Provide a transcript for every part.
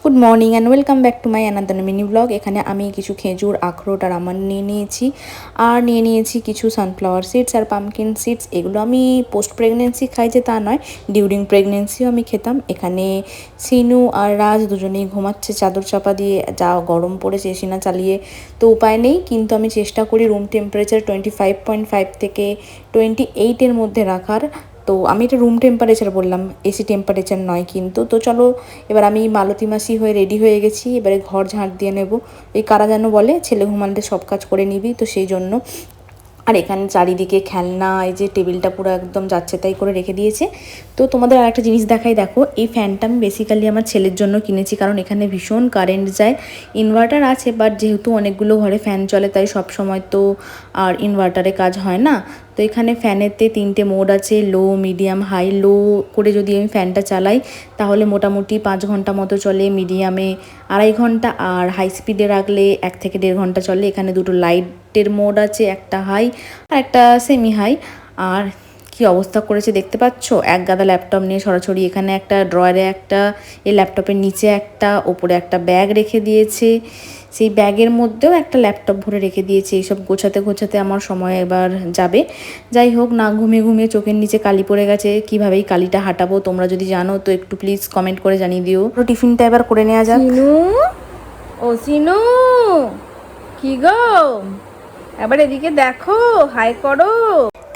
Good morning and welcome back to my another mini blog. এখানে আমি কিছু খেজুর, আখরোট আর আমন্ড নিয়ে নিয়েছি, আর নিয়ে নিয়েছি কিছু সানফ্লাওয়ার সিডস আর পামকিন সিডস। এগুলো আমি পোস্ট প্রেগনেন্সি খাই যে তা নয়, ডিউরিং প্রেগনেন্সিও আমি খেতাম। এখানে সিনু আর রাজ দুজনেই ঘুমাচ্ছে চাদর চাপা দিয়ে, যা গরম পড়েছে এসি না চালিয়ে তো উপায় নেই, কিন্তু আমি চেষ্টা করি রুম টেম্পারেচার 25.5 থেকে 28-এর মধ্যে রাখার। তো আমি এটা রুম টেম্পারেচার বললাম, এসি টেম্পারেচার নয় কিন্তু। তো চলো, এবার আমি মালতী মাসি হয়ে রেডি হয়ে গেছি, এবারে ঘর ঝাঁট দিয়ে নেব। এই কারা যেন বলে ছেলে ঘুমানতে সব কাজ করে নিবি, তো সেই জন্য। আর এখানে চারিদিকে খেলনা, এই যে টেবিলটা পুরো একদম যাচ্ছে তাই করে রেখে দিয়েছে। তো তোমাদের আর একটা জিনিস দেখাই, দেখো এই ফ্যানটা আমি বেসিক্যালি আমার ছেলের জন্য কিনেছি, কারণ এখানে ভীষণ কারেন্ট যায়। ইনভার্টার আছে, বাট যেহেতু অনেকগুলো ঘরে ফ্যান চলে তাই সব সময় তো আর ইনভার্টারে কাজ হয় না। তো এখানে ফ্যানেতে 3টে মোড আছে, লো, মিডিয়াম, হাই। লো করে যদি আমি ফ্যানটা চালাই তাহলে মোটামুটি 5 ঘন্টা মতো চলে, মিডিয়ামে 2.5 ঘন্টা, আর হাই স্পিডে রাখলে 1 থেকে 1.5 ঘন্টা চলে। এখানে দুটো লাইটের মোড আছে, একটা হাই আর একটা সেমি হাই। আর কি অবস্থা করেছে দেখতে পাচ্ছ, এক গাদা ল্যাপটপ নিয়ে সরাসরি এখানে একটা ড্রয়ারে একটা, এই ল্যাপটপের নিচে একটা, ওপরে একটা ব্যাগ রেখে দিয়েছে, সেই ব্যাগের মধ্যেও একটা ল্যাপটপ ভরে রেখে দিয়েছে। এইসব গোছাতে গোছাতে আমার সময় এবার যাবে। যাই হোক, না ঘুমিয়ে ঘুমিয়ে চোখের নিচে কালি পড়ে গেছে, কীভাবেই কালিটা হাঁটাবো তোমরা যদি জানো তো একটু প্লিজ কমেন্ট করে জানিয়ে দিও। টিফিনটা এবার করে নেওয়া যাক। সিনু, ও সিনু, কি গো, এবার এদিকে দেখো, হাই করো।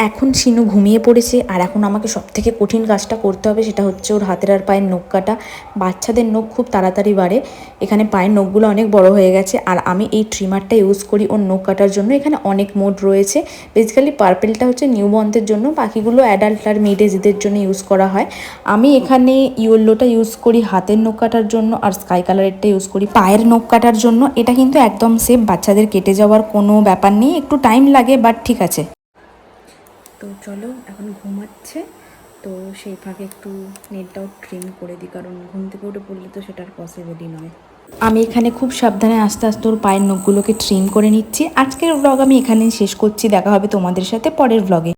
এখন সিনু ঘুমিয়ে পড়েছে, আর এখন আমাকে সবথেকে কঠিন কাজটা করতে হবে, সেটা হচ্ছে ওর হাতের আর পায়ের নখ কাটা। বাচ্চাদের নখ খুব তাড়াতাড়ি বাড়ে, এখানে পায়ের নখগুলো অনেক বড় হয়ে গেছে, আর আমি এই ট্রিমারটা ইউজ করি ওর নখ কাটার জন্য। এখানে অনেক মোড রয়েছে, বেসিক্যালি পার্পেলটা হচ্ছে নিউবর্নদের জন্য, বাকিগুলো অ্যাডাল্ট আর মিড এজদের জন্য ইউজ করা হয়। আমি এখানে ইয়েলোটা ইউজ করি হাতের নখ কাটার জন্য, আর স্কাই কালারেরটা ইউজ করি পায়ের নখ কাটার জন্য। এটা কিন্তু একদম সেফ, বাচ্চাদের কেটে যাওয়ার কোনো ব্যাপার নেই, একটু টাইম লাগে বাট ঠিক আছে। তো চলো, এখন ঘুমাচ্ছে, তো সেই ফাঁকে একটু নেটটাও ট্রিম করে দিই, কারণ ঘুম থেকে উঠে পড়লে তো সেটা আর পসিবলই নয়। আমি এখানে খুব সাবধানে আস্তে আস্তে ওর পায়ের নখগুলোকে ট্রিম করে নিচ্ছি। আজকের ব্লগ আমি এখানেই শেষ করছি, দেখা হবে তোমাদের সাথে পরের ব্লগে।